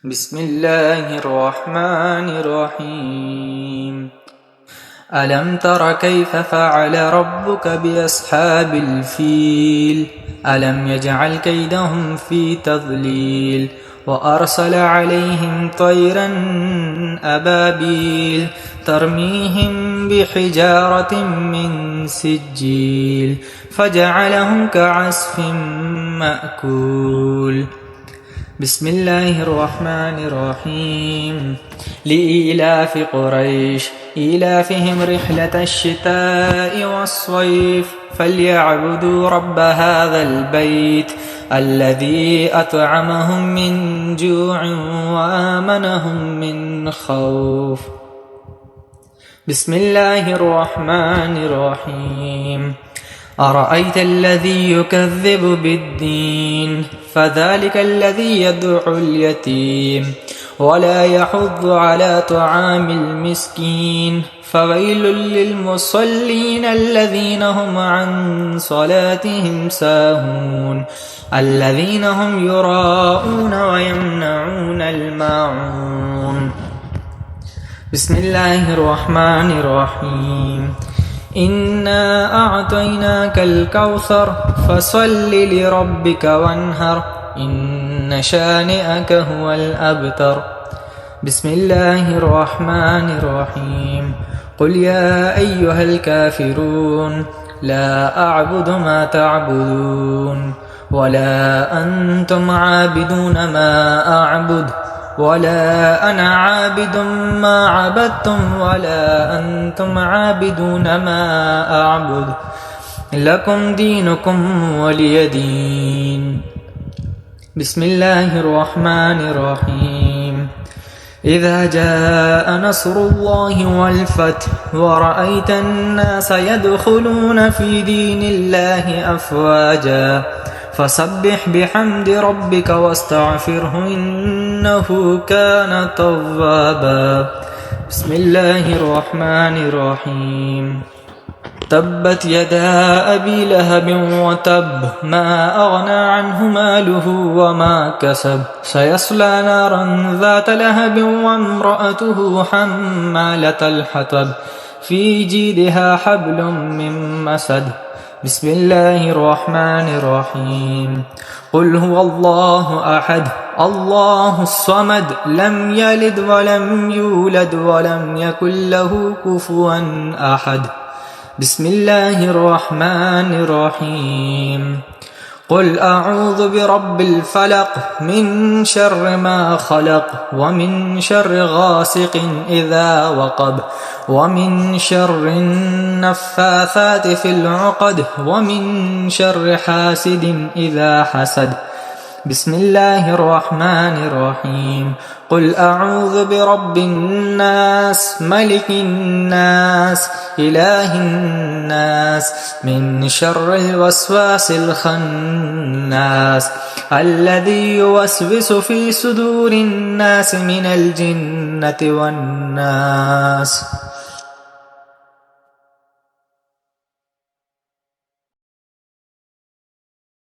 بسم الله الرحمن الرحيم. ألم تر كيف فعل ربك بأصحاب الفيل؟ ألم يجعل كيدهم في تضليل وأرسل عليهم طيرا أبابيل ترميهم بحجارة من سجيل فجعلهم كعصف مأكول. بسم الله الرحمن الرحيم. لإيلاف قريش إيلافهم رحلة الشتاء والصيف فليعبدوا رب هذا البيت الذي أطعمهم من جوع وآمنهم من خوف. بسم الله الرحمن الرحيم. أرأيت الذي يكذب بالدين فذلك الذي يدعو اليتيم ولا يحض على طعام المسكين فويل للمصلين الذين هم عن صلاتهم ساهون الذين هم يراءون ويمنعون الماعون. بسم الله الرحمن الرحيم. إنا أعطيناك الكوثر فصل لربك وانهر إن شانئك هو الأبتر. بسم الله الرحمن الرحيم. قل يا أيها الكافرون لا أعبد ما تعبدون ولا أنتم عابدون ما أعبد ولا أنا عابد ما عبدتم ولا أنتم عابدون ما أعبد لكم دينكم ولي دين. بسم الله الرحمن الرحيم. إذا جاء نصر الله والفتح ورأيت الناس يدخلون في دين الله أفواجا فسبح بحمد ربك واستغفره إنه كان توابا. بسم الله الرحمن الرحيم. تبت يدا أبي لهب وتب ما أغنى عنه ماله وما كسب سيصلى نارا ذات لهب وامرأته حمالة الحطب في جيدها حبل من مسد. بسم الله الرحمن الرحيم. قل هو الله أحد الله الصمد لم يلد ولم يولد ولم يكن له كفوا أحد. بسم الله الرحمن الرحيم. قل أعوذ برب الفلق من شر ما خلق ومن شر غاسق إذا وقب ومن شر النفاثات في العقد ومن شر حاسد إذا حسد. بسم الله الرحمن الرحيم. قل أعوذ برب الناس ملك الناس إله الناس من شر الوسواس الخناس الذي يوسوس في صدور الناس من الجنة والناس.